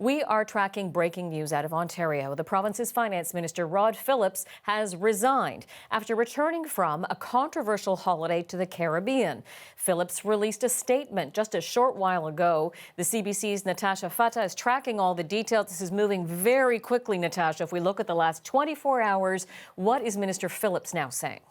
We are tracking breaking news out of Ontario. The province's Finance Minister Rod Phillips has resigned after returning from a controversial holiday to the Caribbean. Phillips released a statement just a short while ago. The CBC's Natasha Fatta is tracking all the details. This is moving very quickly, Natasha. If we look at the last 24 hours, what is Minister Phillips now saying?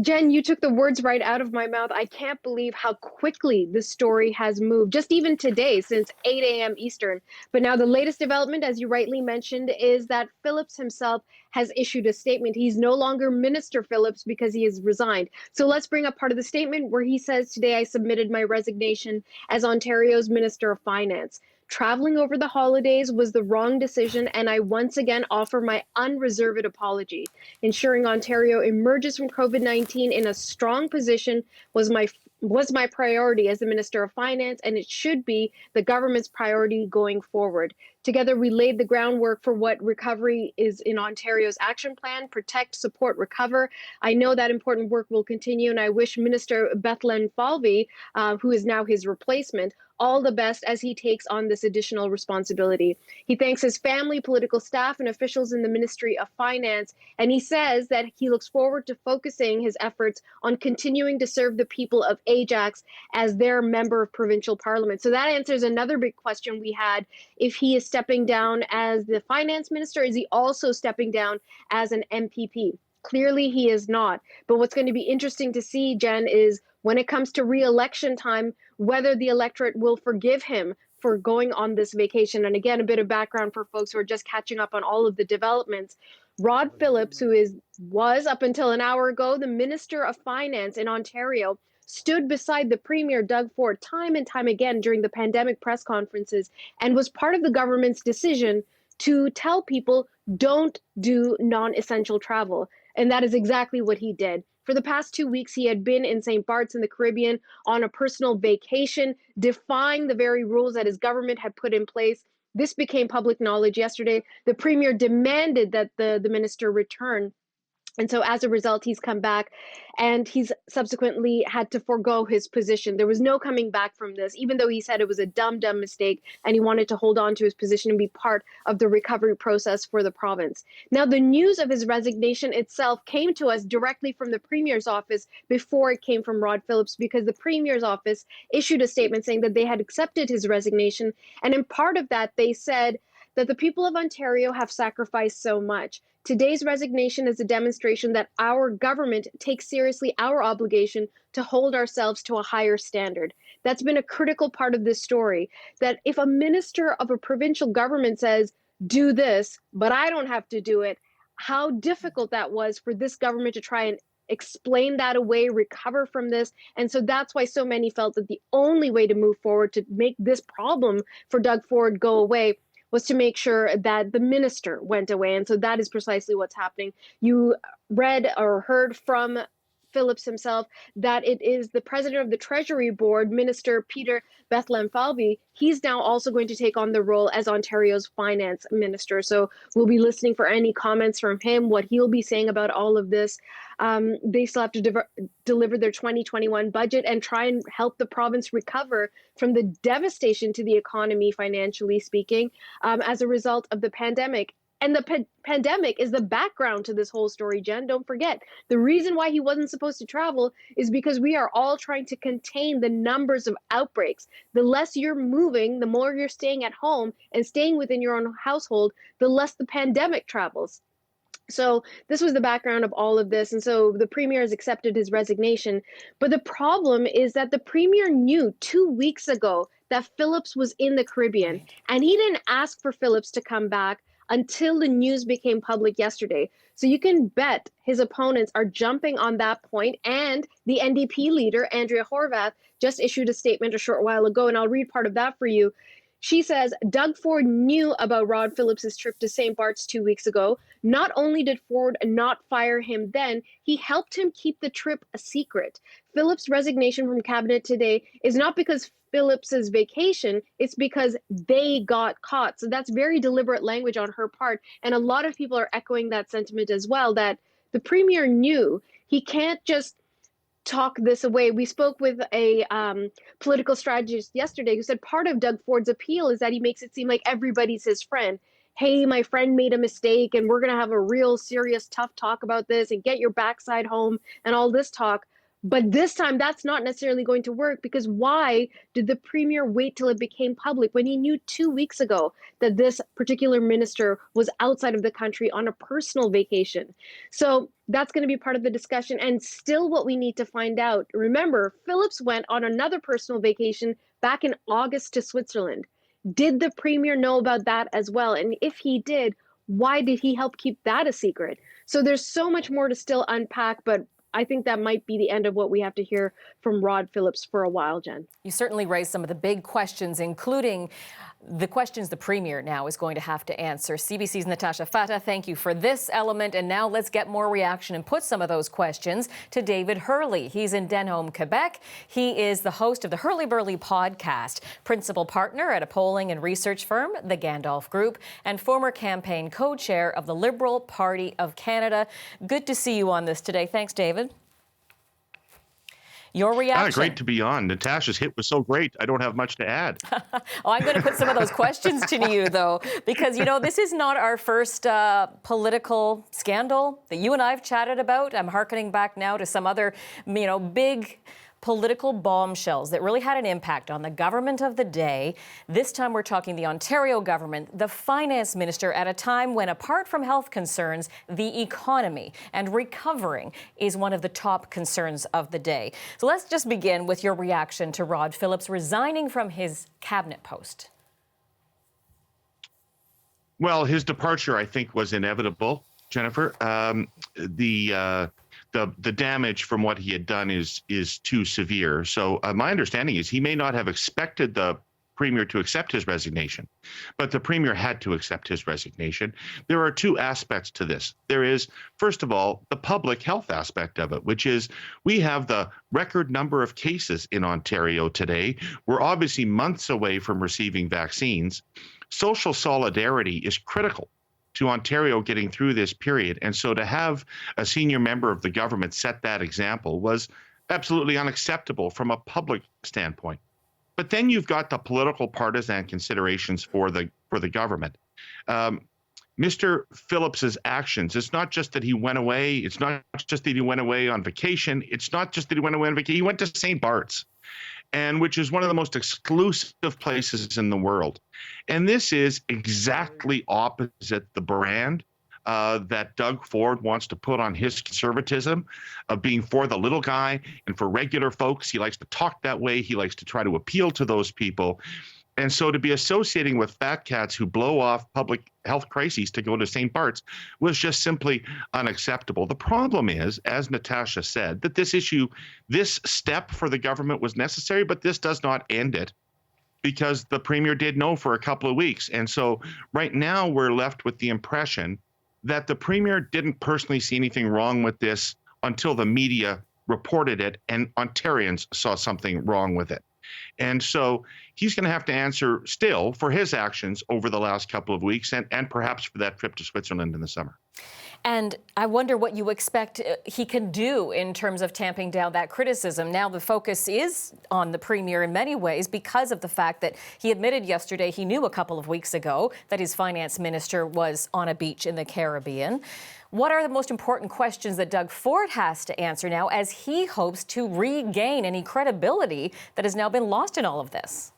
Jen, you took the words right out of my mouth. I can't believe how quickly this story has moved, just even today, since 8 a.m. Eastern. But now the latest development, as you rightly mentioned, is that Phillips himself has issued a statement. He's no longer Minister Phillips because he has resigned. So let's bring up part of the statement where he says, "Today I submitted my resignation as Ontario's Minister of Finance. Traveling over the holidays was the wrong decision, and I once again offer my unreserved apology. Ensuring Ontario emerges from COVID-19 in a strong position was my priority as the Minister of Finance, and it should be the government's priority going forward. Together, we laid the groundwork for what recovery is in Ontario's action plan: protect, support, recover. I know that important work will continue, and I wish Minister Bethlen Falvey, who is now his replacement, all the best as he takes on this additional responsibility." He thanks his family, political staff, and officials in the Ministry of Finance, and he says that he looks forward to focusing his efforts on continuing to serve the people of Ajax as their member of provincial parliament. So that answers another big question we had. If he is stepping down as the finance minister, is he also stepping down as an MPP? Clearly, he is not. But what's going to be interesting to see, Jen, is when it comes to re-election time, whether the electorate will forgive him for going on this vacation. And again, a bit of background for folks who are just catching up on all of the developments. Rod Phillips, who was up until an hour ago the Minister of Finance in Ontario, stood beside the Premier Doug Ford time and time again during the pandemic press conferences and was part of the government's decision to tell people don't do non-essential travel. And that is exactly what he did. For the past 2 weeks, he had been in St. Bart's in the Caribbean on a personal vacation, defying the very rules that his government had put in place. This became public knowledge yesterday. The Premier demanded that the minister return. And so as a result, he's come back and he's subsequently had to forego his position. There was no coming back from this, even though he said it was a dumb mistake and he wanted to hold on to his position and be part of the recovery process for the province. Now, the news of his resignation itself came to us directly from the Premier's office before it came from Rod Phillips, because the Premier's office issued a statement saying that they had accepted his resignation. And in part of that, they said that the people of Ontario have sacrificed so much. Today's resignation is a demonstration that our government takes seriously our obligation to hold ourselves to a higher standard. That's been a critical part of this story, that if a minister of a provincial government says, do this, but I don't have to do it, how difficult that was for this government to try and explain that away, recover from this. And so that's why so many felt that the only way to move forward to make this problem for Doug Ford go away was to make sure that the minister went away. And so that is precisely what's happening. You read or heard from Phillips himself that it is the president of the Treasury Board, Minister Peter Bethlen Falvey. He's now also going to take on the role as Ontario's finance minister. So we'll be listening for any comments from him, what he'll be saying about all of this. They still have to deliver their 2021 budget and try and help the province recover from the devastation to the economy, financially speaking, as a result of the pandemic. And the pandemic is the background to this whole story, Jen. Don't forget, the reason why he wasn't supposed to travel is because we are all trying to contain the numbers of outbreaks. The less you're moving, the more you're staying at home and staying within your own household, the less the pandemic travels. So this was the background of all of this. And so the Premier has accepted his resignation. But the problem is that the Premier knew 2 weeks ago that Phillips was in the Caribbean, and he didn't ask for Phillips to come back until the news became public yesterday. So you can bet his opponents are jumping on that point. And the NDP leader, Andrea Horwath, just issued a statement a short while ago, and I'll read part of that for you. She says, Doug Ford knew about Rod Phillips' trip to St. Bart's 2 weeks ago. Not only did Ford not fire him then, he helped him keep the trip a secret. Phillips' resignation from cabinet today is not because Phillips's vacation, it's because they got caught. So that's very deliberate language on her part. And a lot of people are echoing that sentiment as well, that the Premier knew he can't just talk this away. We spoke with a political strategist yesterday who said part of Doug Ford's appeal is that he makes it seem like everybody's his friend. Hey, my friend made a mistake and we're going to have a real serious tough talk about this and get your backside home and all this talk. But this time that's not necessarily going to work, because why did the premier wait till it became public when he knew 2 weeks ago that this particular minister was outside of the country on a personal vacation? So that's going to be part of the discussion, and still what we need to find out. Remember, Phillips went on another personal vacation back in August to Switzerland. Did the premier know about that as well? And if he did, why did he help keep that a secret? So there's so much more to still unpack, but I think that might be the end of what we have to hear from Rod Phillips for a while, Jen. You certainly raised some of the big questions, including the questions the Premier now is going to have to answer. CBC's Natasha Fatta, thank you for this element. And now let's get more reaction and put some of those questions to David Hurley. He's in Denholm, Quebec. He is the host of the Hurley Burley podcast, principal partner at a polling and research firm, the Gandalf Group, and former campaign co-chair of the Liberal Party of Canada. Good to see you on this today. Thanks, David. Your reaction? Great to be on. Natasha's hit was so great, I don't have much to add. I'm going to put some of those questions to you, though, because, this is not our first political scandal that you and I have chatted about. I'm hearkening back now to some other, big political bombshells that really had an impact on the government of the day. This time we're talking the Ontario government, the finance minister, at a time when, apart from health concerns, the economy and recovering is one of the top concerns of the day. So let's just begin with your reaction to Rod Phillips resigning from his cabinet post. Well, his departure, I think, was inevitable, Jennifer. The damage from what he had done is too severe. So my understanding is he may not have expected the premier to accept his resignation, but the premier had to accept his resignation. There are two aspects to this. There is, first of all, the public health aspect of it, which is we have the record number of cases in Ontario today. We're obviously months away from receiving vaccines. Social solidarity is critical to Ontario getting through this period. And so to have a senior member of the government set that example was absolutely unacceptable from a public standpoint. But then you've got the political partisan considerations for the government. Mr. Phillips's actions, it's not just that he went away. It's not just that he went away on vacation. It's not just that he went away on vacation. He went to St. Bart's, and which is one of the most exclusive places in the world. And this is exactly opposite the brand that Doug Ford wants to put on his conservatism of being for the little guy and for regular folks. He likes to talk that way. He likes to try to appeal to those people. And so to be associating with fat cats who blow off public health crises to go to St. Bart's was just simply unacceptable. The problem is, as Natasha said, that this step for the government was necessary, but this does not end it, because the premier did know for a couple of weeks. And so right now we're left with the impression that the premier didn't personally see anything wrong with this until the media reported it and Ontarians saw something wrong with it. And so he's going to have to answer still for his actions over the last couple of weeks and perhaps for that trip to Switzerland in the summer. And I wonder what you expect he can do in terms of tamping down that criticism. Now the focus is on the premier in many ways because of the fact that he admitted yesterday he knew a couple of weeks ago that his finance minister was on a beach in the Caribbean. What are the most important questions that Doug Ford has to answer now as he hopes to regain any credibility that has now been lost in all of this?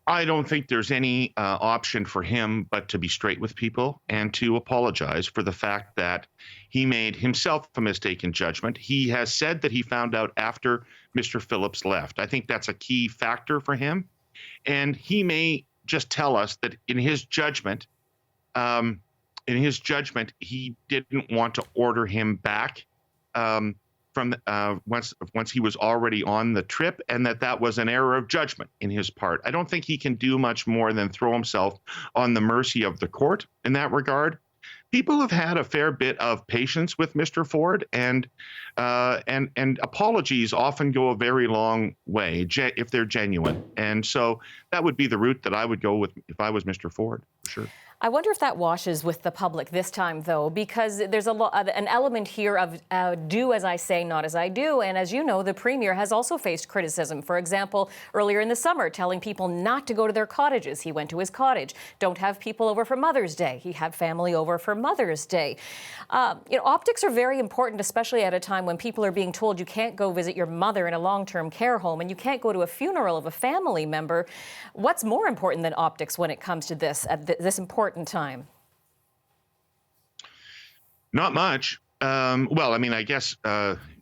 I don't think there's any option for him but to be straight with people and to apologize for the fact that he made himself a mistaken judgment. He has said that he found out after Mr. Phillips left. I think that's a key factor for him. And he may just tell us that in his judgment, he didn't want to order him back from once he was already on the trip, and that was an error of judgment in his part. I don't think he can do much more than throw himself on the mercy of the court in that regard. People have had a fair bit of patience with Mr. Ford, and apologies often go a very long way if they're genuine. And so that would be the route that I would go with if I was Mr. Ford, for sure. I wonder if that washes with the public this time, though, because there's an element here of do as I say, not as I do. And as you know, the Premier has also faced criticism. For example, earlier in the summer, telling people not to go to their cottages. He went to his cottage. Don't have people over for Mother's Day. He had family over for Mother's Day. Optics are very important, especially at a time when people are being told you can't go visit your mother in a long-term care home and you can't go to a funeral of a family member. What's more important than optics when it comes to this at this important time? Not much. I guess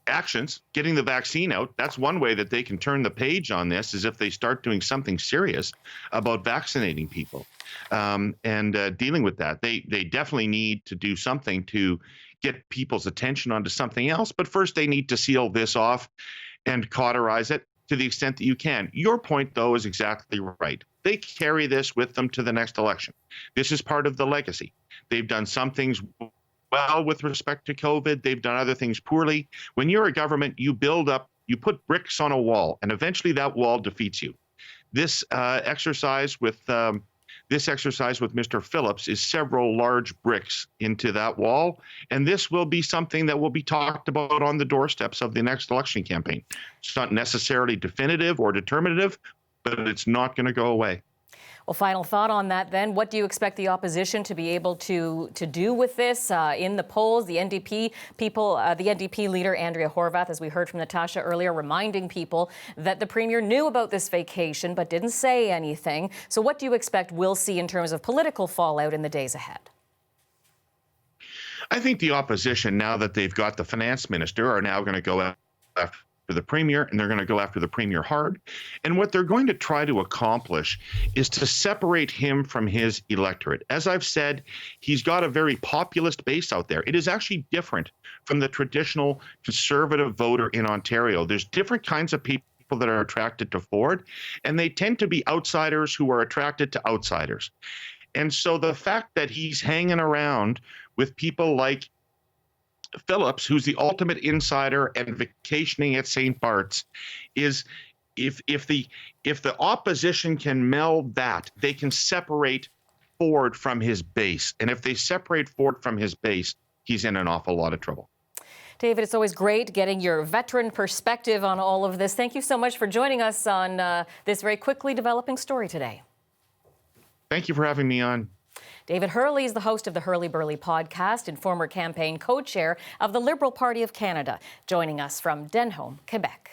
actions, getting the vaccine out, that's one way that they can turn the page on this, is if they start doing something serious about vaccinating people and dealing with that. They definitely need to do something to get people's attention onto something else. But first, they need to seal this off and cauterize it to the extent that you can. Your point, though, is exactly right. They carry this with them to the next election. This is part of the legacy. They've done some things well with respect to COVID. They've done other things poorly. When you're a government, you build up, you put bricks on a wall, and eventually that wall defeats you. This exercise with Mr. Phillips is several large bricks into that wall, and this will be something that will be talked about on the doorsteps of the next election campaign. It's not necessarily definitive or determinative, but it's not going to go away. Well, final thought on that then. What do you expect the opposition to be able to do with this in the polls? The NDP people, the NDP leader, Andrea Horwath, as we heard from Natasha earlier, reminding people that the Premier knew about this vacation but didn't say anything. So what do you expect we'll see in terms of political fallout in the days ahead? I think the opposition, now that they've got the finance minister, are now going to go after the Premier, and they're going to go after the Premier hard. And what they're going to try to accomplish is to separate him from his electorate. As I've said, he's got a very populist base out there. It is actually different from the traditional conservative voter in Ontario. There's different kinds of people that are attracted to Ford, and they tend to be outsiders who are attracted to outsiders. And so the fact that he's hanging around with people like Phillips, who's the ultimate insider and vacationing at St. Bart's, is if the opposition can meld that, they can separate Ford from his base. And if they separate Ford from his base, he's in an awful lot of trouble. David, it's always great getting your veteran perspective on all of this. Thank you so much for joining us on this very quickly developing story today. Thank you for having me on. David Hurley is the host of the Hurley Burley podcast and former campaign co-chair of the Liberal Party of Canada, joining us from Denholm, Quebec.